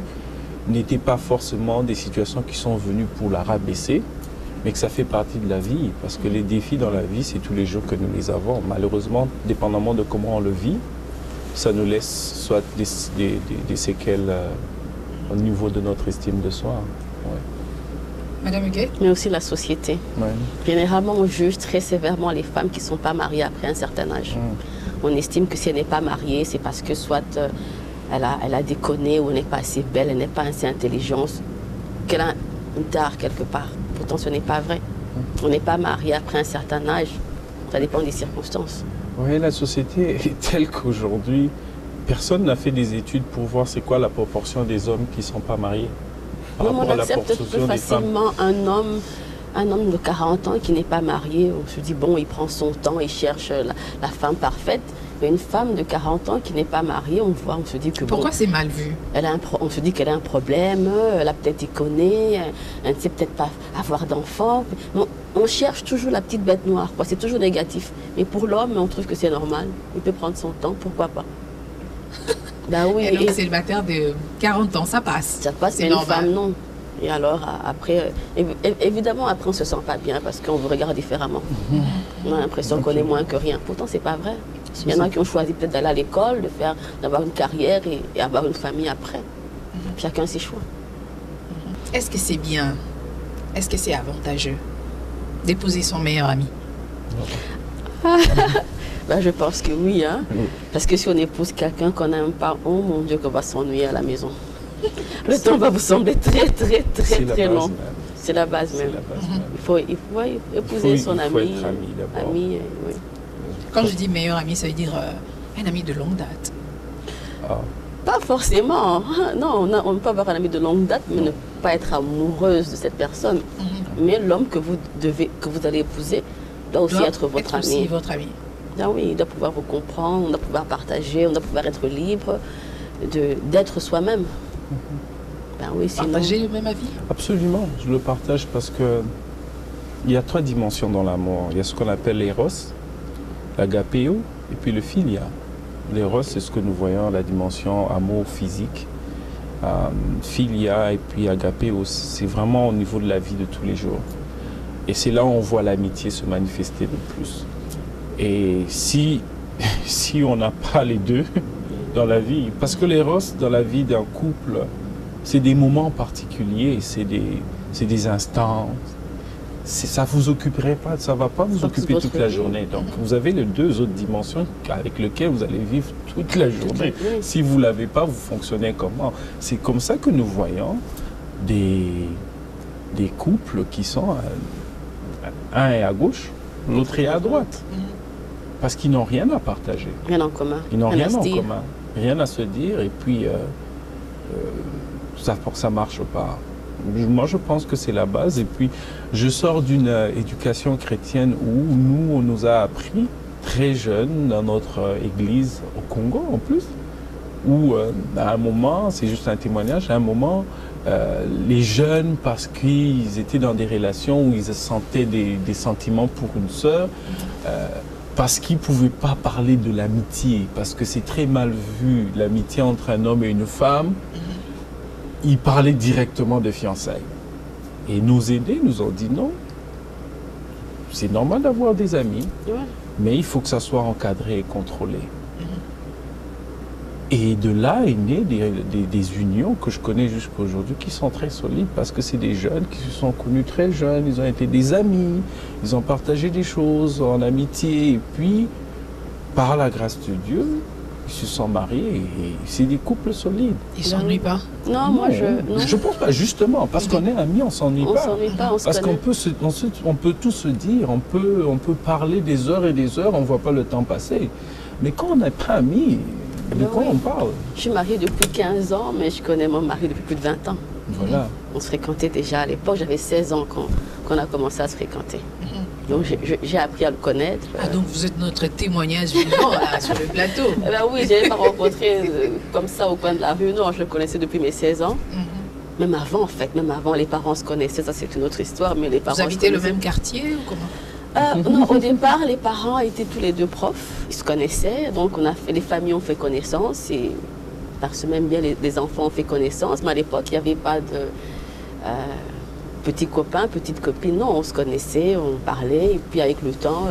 n'était pas forcément des situations qui sont venues pour la rabaisser, mais que ça fait partie de la vie, parce que les défis dans la vie, c'est tous les jours que nous les avons. Malheureusement, dépendamment de comment on le vit, ça nous laisse soit des séquelles au niveau de notre estime de soi. Ouais. Madame Huguet? Mais aussi la société. Ouais. Généralement, on juge très sévèrement les femmes qui ne sont pas mariées après un certain âge. On estime que si elle n'est pas mariée, c'est parce que soit elle a déconné, ou elle n'est pas assez belle, elle n'est pas assez intelligente, qu'elle a une tare quelque part. Pourtant, ce n'est pas vrai. On n'est pas marié après un certain âge. Ça dépend des circonstances. Oui, la société est telle qu'aujourd'hui, personne n'a fait des études pour voir c'est quoi la proportion des hommes qui ne sont pas mariés. Non, on accepte plus facilement un homme de 40 ans qui n'est pas marié. On se dit, bon, il prend son temps, il cherche la femme parfaite. Mais une femme de 40 ans qui n'est pas mariée, on se dit que... Pourquoi c'est mal vu? On se dit qu'elle a un problème, elle a peut-être déconné, elle ne sait peut-être pas avoir d'enfant. On cherche toujours la petite bête noire, c'est toujours négatif. Mais pour l'homme, on trouve que c'est normal. Il peut prendre son temps, pourquoi pas? Ben oui, et donc célibataire de 40 ans, ça passe. Ça passe, mais une femme, non. Et alors, après, évidemment, après, on ne se sent pas bien parce qu'on vous regarde différemment. On a l'impression qu'on est moins que rien. Pourtant, ce n'est pas vrai. Il y en a qui ont choisi peut-être d'aller à l'école, d'avoir une carrière et avoir une famille après. Chacun ses choix. Est-ce que c'est bien? Est-ce que c'est avantageux d'épouser son meilleur ami? Ben, je pense que oui, hein? Parce que si on épouse quelqu'un qu'on n'aime pas, oh mon Dieu, qu'on va s'ennuyer à la maison. Le temps va vous sembler très long. C'est la base même. Il faut épouser son ami. Il faut être ami d'abord. Oui. Quand je dis meilleur ami, ça veut dire un ami de longue date. Pas forcément. Non, on peut avoir un ami de longue date, mais ne pas être amoureuse de cette personne. Mais l'homme que vous allez épouser doit aussi être votre ami. Aussi votre ami. Ah oui, il doit pouvoir vous comprendre, on doit pouvoir partager, on doit pouvoir être libre d'être soi-même. Ben oui, sinon... Partager le même avis? Absolument, je le partage parce que il y a 3 dimensions dans l'amour. Il y a ce qu'on appelle l'éros, l'agapéo et puis le philia. L'éros, c'est ce que nous voyons, la dimension amour physique. Philia et puis agapéo, c'est vraiment au niveau de la vie de tous les jours. Et c'est là où on voit l'amitié se manifester le plus. Et si on n'a pas les deux dans la vie, parce que l'éros dans la vie d'un couple, c'est des moments particuliers, c'est des instants. Ça vous occuperait pas, ça va pas vous occuper toute la journée. Donc vous avez les 2 autres dimensions avec lesquelles vous allez vivre toute la journée. Si vous l'avez pas, vous fonctionnez comment? C'est comme ça que nous voyons des couples qui sont un est à gauche, l'autre est à droite, parce qu'ils n'ont rien à partager. Rien en commun. Ils n'ont rien en commun, rien à se dire, et puis ça marche pas. Moi, je pense que c'est la base. Et puis, je sors d'une éducation chrétienne où on nous a appris très jeunes dans notre église au Congo, en plus, où à un moment, c'est juste un témoignage, à un moment, les jeunes, parce qu'ils étaient dans des relations où ils sentaient des sentiments pour une sœur, parce qu'ils ne pouvaient pas parler de l'amitié, parce que c'est très mal vu, l'amitié entre un homme et une femme, ils parlaient directement de fiançailles. Et nos aînés nous ont dit non, c'est normal d'avoir des amis, mais il faut que ça soit encadré et contrôlé. Et de là est né des unions que je connais jusqu'à aujourd'hui qui sont très solides parce que c'est des jeunes qui se sont connus très jeunes, ils ont été des amis, ils ont partagé des choses en amitié et puis par la grâce de Dieu, ils se sont mariés et c'est des couples solides. Ils s'ennuient pas? Non, moi je pense pas, justement, parce qu'on est amis, on s'ennuie pas. On s'ennuie pas, on se parce connaît. qu'on peut tout se dire, on peut parler des heures et des heures, on ne voit pas le temps passer. Mais quand on n'est pas amis, de quoi on parle? Je suis mariée depuis 15 ans, mais je connais mon mari depuis plus de 20 ans. Voilà. On se fréquentait déjà à l'époque, j'avais 16 ans quand on a commencé à se fréquenter. Donc j'ai appris à le connaître. Ah, donc vous êtes notre témoignage vivant là, sur le plateau. Eh ben oui, je n'avais pas rencontré comme ça au coin de la rue, non, je le connaissais depuis mes 16 ans. Même avant en fait, même avant, les parents se connaissaient, ça c'est une autre histoire, mais les parents Vous habitez le même quartier ou comment? Non, au départ, les parents étaient tous les 2 profs, ils se connaissaient, donc les familles ont fait connaissance et par ce même bien, les enfants ont fait connaissance, mais à l'époque, il n'y avait pas de petits copains, petites copines, non, on se connaissait, on parlait, et puis avec le temps,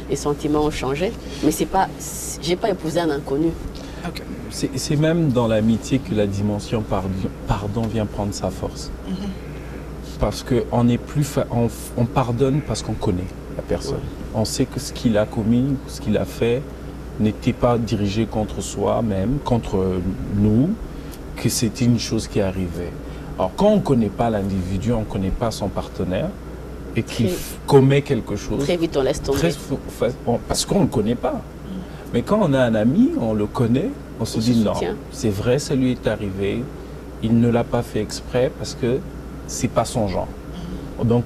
les sentiments ont changé. Mais j'ai pas épousé un inconnu. Okay. C'est même dans l'amitié que la dimension pardon vient prendre sa force. Parce qu'on on pardonne parce qu'on connaît la personne. On sait que ce qu'il a commis, ce qu'il a fait, n'était pas dirigé contre soi-même, contre nous, que c'était une chose qui arrivait. Alors quand on ne connaît pas l'individu, on ne connaît pas son partenaire, et qu'il commet quelque chose... Très vite on laisse tomber. Parce qu'on ne le connaît pas. Mais quand on a un ami, on le connaît, on se dit non, c'est vrai, ça lui est arrivé, il ne l'a pas fait exprès parce que c'est pas son genre. Donc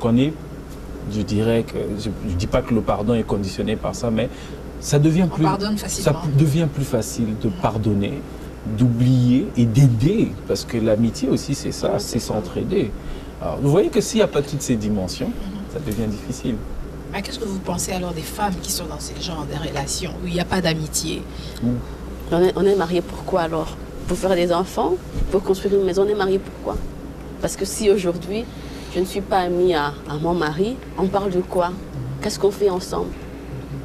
je dirais que, je ne dis pas que le pardon est conditionné par ça, mais ça devient plus facile de pardonner, d'oublier et d'aider, parce que l'amitié aussi c'est ça, c'est s'entraider. Alors vous voyez que s'il n'y a pas toutes ces dimensions, ça devient difficile. Qu'est-ce que vous pensez alors des femmes qui sont dans ce genre de relations où il n'y a pas d'amitié? On est mariés pourquoi alors? Pour faire des enfants? Pour construire une maison? On est mariés pourquoi? Parce que si aujourd'hui je ne suis pas amie à mon mari, on parle de quoi? Qu'est-ce qu'on fait ensemble?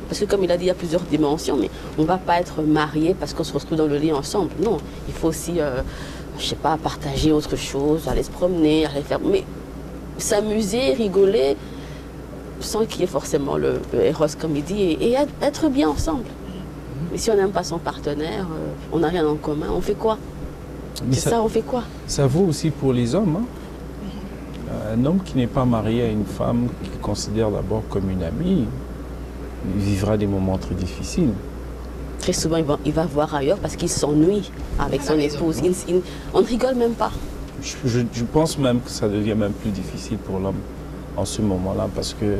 Parce que comme il a dit, il y a plusieurs dimensions, mais on ne va pas être mariés parce qu'on se retrouve dans le lit ensemble. Non, il faut aussi, je sais pas, partager autre chose, aller se promener, aller faire... Mais s'amuser, rigoler, sans qu'il y ait forcément le héros, comme il dit, et être bien ensemble. Mais si on n'aime pas son partenaire, on n'a rien en commun, on fait quoi? On fait quoi? Ça vaut aussi pour les hommes. Un homme qui n'est pas marié à une femme qu'il considère d'abord comme une amie, il vivra des moments très difficiles. Très souvent, il va voir ailleurs parce qu'il s'ennuie avec son épouse. On ne rigole même pas. Je pense même que ça devient même plus difficile pour l'homme en ce moment-là parce que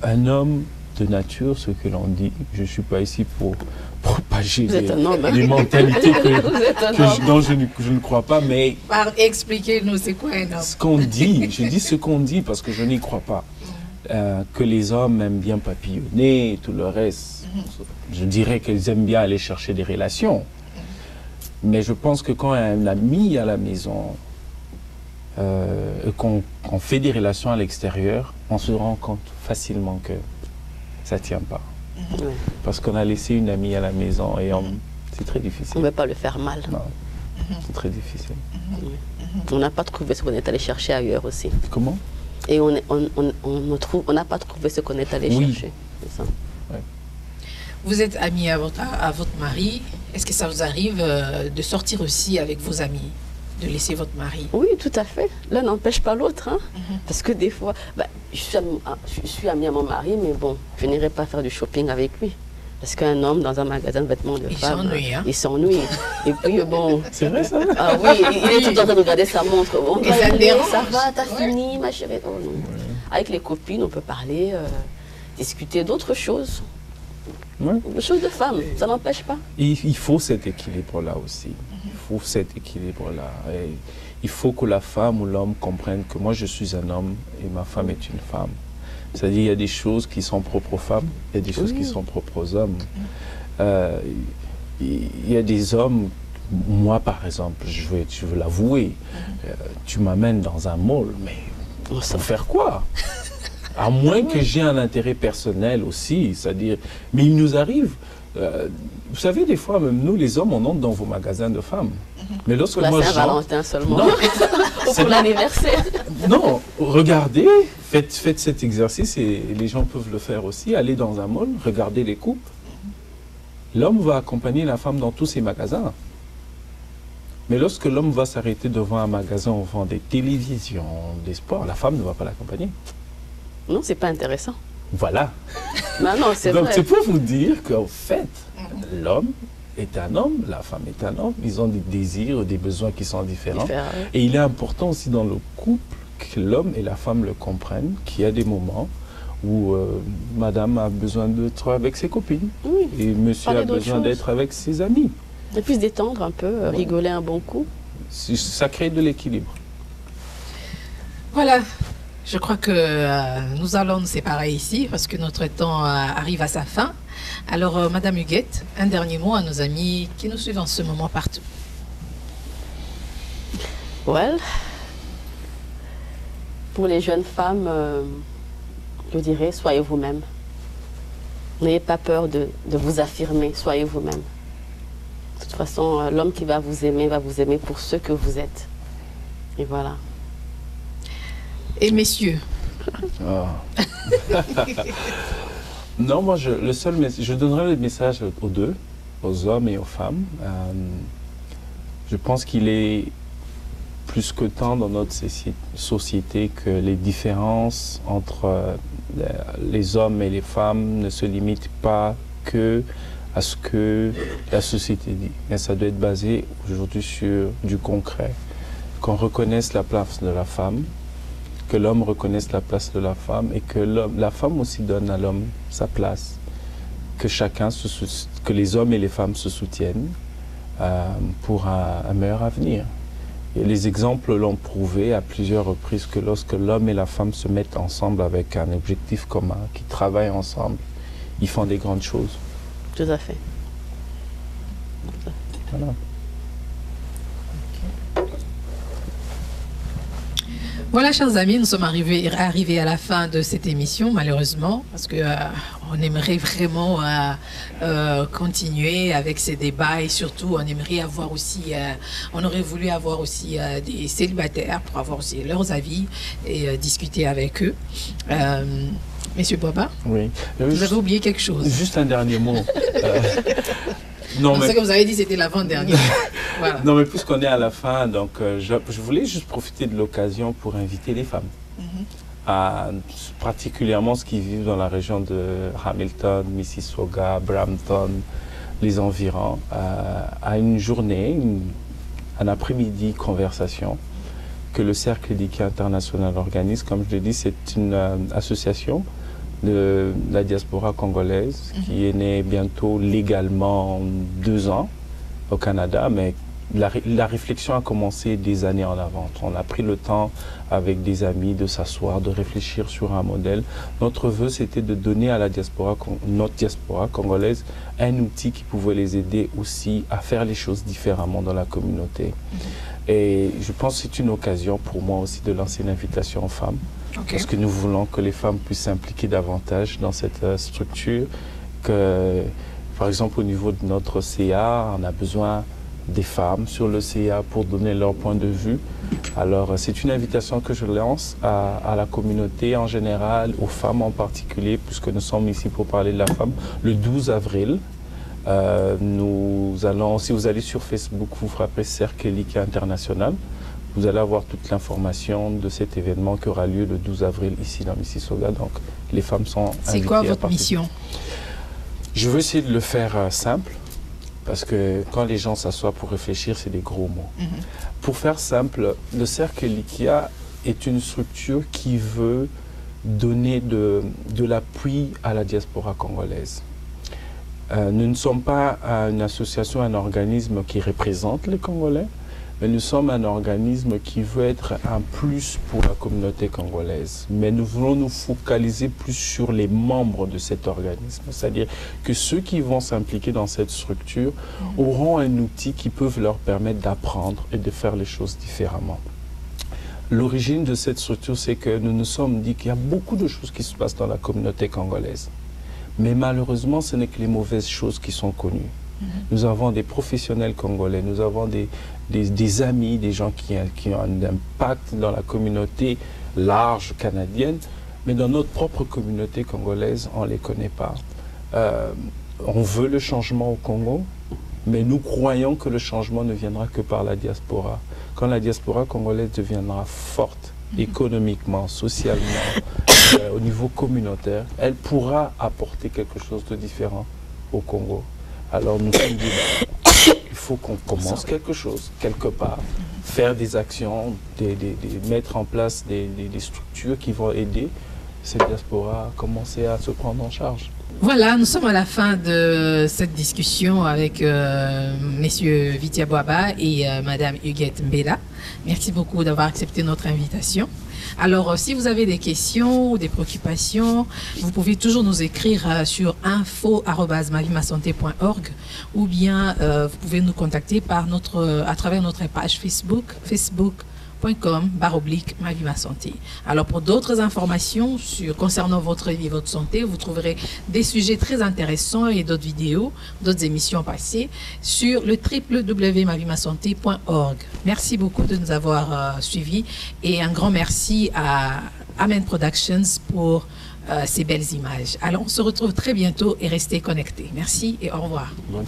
un homme de nature ce que l'on dit. Je ne suis pas ici pour propager des mentalités dont je ne crois pas, mais... Expliquez-nous, c'est quoi un homme? Ce qu'on dit, je dis ce qu'on dit parce que je n'y crois pas. Que les hommes aiment bien papillonner et tout le reste. Je dirais qu'ils aiment bien aller chercher des relations. Mais je pense que quand un ami à la maison, qu'on fait des relations à l'extérieur, on se rend compte facilement que ça ne tient pas. Parce qu'on a laissé une amie à la maison et c'est très difficile. On ne veut pas le faire mal. Non, c'est très difficile. On n'a pas trouvé ce qu'on est allé chercher ailleurs aussi. Comment? Et on n'a pas trouvé ce qu'on est allé chercher. C'est ça. Ouais. Vous êtes ami à votre mari. Est-ce que ça vous arrive de sortir aussi avec vos amis, de laisser votre mari? Oui, tout à fait. L'un n'empêche pas l'autre. Hein. Parce que des fois, je suis amie à mon mari, mais bon, je n'irai pas faire du shopping avec lui. Parce qu'un homme dans un magasin de vêtements de femme, il s'ennuie. Et puis bon... C'est vrai ça? Ah oui, il est tout en train de regarder sa montre. Bon, et ça dérange. Ça va, t'as fini, ma chérie. Oh, non. Avec les copines, on peut parler, discuter d'autres choses. Des choses de femmes, ça n'empêche pas. Il faut cet équilibre-là aussi. Il faut cet équilibre-là. Il faut que la femme ou l'homme comprenne que moi je suis un homme et ma femme est une femme. C'est-à-dire qu'il y a des choses qui sont propres aux femmes, il y a des choses qui sont propres aux hommes. Il y a des hommes, moi par exemple, je veux l'avouer, tu m'amènes dans un mall, mais pour faire quoi? À moins que j'ai un intérêt personnel aussi, c'est-à-dire... Mais il nous arrive, vous savez, des fois, même nous, les hommes, on entre dans vos magasins de femmes. Mais lorsque pour moi, la Saint-Valentin seulement. Non, ou pour l'anniversaire. Non, regardez, faites cet exercice et les gens peuvent le faire aussi. Allez dans un mall, regardez les coupes. L'homme va accompagner la femme dans tous ses magasins. Mais lorsque l'homme va s'arrêter devant un magasin où on vend des télévisions, des sports, la femme ne va pas l'accompagner. Non, c'est pas intéressant. Voilà. Non, c'est vrai. Donc c'est pour vous dire qu'en fait, l'homme est un homme, la femme est un homme, ils ont des désirs, des besoins qui sont différents. Et il est important aussi dans le couple que l'homme et la femme le comprennent, qu'il y a des moments où madame a besoin d'être avec ses copines et monsieur a besoin d'être avec ses amis. Et puis se détendre un peu, rigoler un bon coup. Ça crée de l'équilibre. Voilà. Je crois que nous allons nous séparer ici parce que notre temps arrive à sa fin. Alors, Madame Huguette, un dernier mot à nos amis qui nous suivent en ce moment partout. Well, pour les jeunes femmes, je dirais, soyez vous-même. N'ayez pas peur de vous affirmer, soyez vous-même. De toute façon, l'homme qui va vous aimer pour ce que vous êtes. Et voilà. Et messieurs? Non, moi, je donnerai le message aux deux, aux hommes et aux femmes. Je pense qu'il est plus que temps dans notre société que les différences entre les hommes et les femmes ne se limitent pas que à ce que la société dit. Mais ça doit être basé aujourd'hui sur du concret. Qu'on reconnaisse la place de la femme, que l'homme reconnaisse la place de la femme et que la femme aussi donne à l'homme sa place. Que les hommes et les femmes se soutiennent pour un meilleur avenir. Et les exemples l'ont prouvé à plusieurs reprises que lorsque l'homme et la femme se mettent ensemble avec un objectif commun, qui travaillent ensemble, ils font des grandes choses. Tout à fait. Voilà. Voilà, chers amis, nous sommes arrivés à la fin de cette émission, malheureusement, parce que on aimerait vraiment continuer avec ces débats et surtout, on aimerait avoir aussi, on aurait voulu avoir aussi des célibataires pour avoir aussi leurs avis et discuter avec eux. Monsieur Boba, oui. Vous avez oublié quelque chose. Juste un dernier mot. Non, mais... ce que vous avez dit, c'était l'avant-dernier. Voilà. Non, mais puisqu'on est à la fin, donc je voulais juste profiter de l'occasion pour inviter les femmes, particulièrement ceux qui vivent dans la région de Hamilton, Mississauga, Brampton, les environs, à une journée, un après-midi conversation que le Cercle édiqué international organise. Comme je l'ai dit, c'est une association de la diaspora congolaise, qui est née bientôt légalement 2 ans au Canada, mais la réflexion a commencé des années en avant. On a pris le temps avec des amis de s'asseoir, de réfléchir sur un modèle. Notre vœu, c'était de donner à la diaspora, notre diaspora congolaise, un outil qui pouvait les aider aussi à faire les choses différemment dans la communauté. Et je pense que c'est une occasion pour moi aussi de lancer une invitation aux femmes. Parce que nous voulons que les femmes puissent s'impliquer davantage dans cette structure. Que, par exemple, au niveau de notre CA, on a besoin des femmes sur le CA pour donner leur point de vue. Alors, c'est une invitation que je lance à la communauté en général, aux femmes en particulier, puisque nous sommes ici pour parler de la femme, le 12 avril. Nous allons, si vous allez sur Facebook, vous frappez Cercle Elikia International. Vous allez avoir toute l'information de cet événement qui aura lieu le 12 avril ici dans Mississauga. Donc, les femmes sont invitées. C'est quoi votre mission? Je veux essayer de le faire simple, parce que quand les gens s'assoient pour réfléchir, c'est des gros mots. Pour faire simple, le Cercle Elikia est une structure qui veut donner de l'appui à la diaspora congolaise. Nous ne sommes pas une association, un organisme qui représente les Congolais, mais nous sommes un organisme qui veut être un plus pour la communauté congolaise. Mais nous voulons nous focaliser plus sur les membres de cet organisme. C'est-à-dire que ceux qui vont s'impliquer dans cette structure auront un outil qui peut leur permettre d'apprendre et de faire les choses différemment. L'origine de cette structure, c'est que nous nous sommes dit qu'il y a beaucoup de choses qui se passent dans la communauté congolaise. Mais malheureusement, ce n'est que les mauvaises choses qui sont connues. Nous avons des professionnels congolais, nous avons des amis, des gens qui ont un impact dans la communauté large canadienne, mais dans notre propre communauté congolaise, on ne les connaît pas. On veut le changement au Congo, mais nous croyons que le changement ne viendra que par la diaspora. Quand la diaspora congolaise deviendra forte, économiquement, socialement, au niveau communautaire, elle pourra apporter quelque chose de différent au Congo. Alors nous sommes dit, il faut qu'on commence quelque chose, quelque part, faire des actions, mettre en place des structures qui vont aider cette diaspora à commencer à se prendre en charge. Voilà, nous sommes à la fin de cette discussion avec messieurs Vitia Boaba et madame Huguette Mbela. Merci beaucoup d'avoir accepté notre invitation. Alors, si vous avez des questions ou des préoccupations, vous pouvez toujours nous écrire sur info@mavimasanté.org ou bien vous pouvez nous contacter par à travers notre page facebook.com/mavimasanté. Alors, pour d'autres informations concernant votre vie et votre santé, vous trouverez des sujets très intéressants et d'autres vidéos, d'autres émissions passées sur le www.mavimasanté.org. Merci beaucoup de nous avoir suivis et un grand merci à Amen Productions pour ces belles images. Alors, on se retrouve très bientôt et restez connectés. Merci et au revoir. Bonne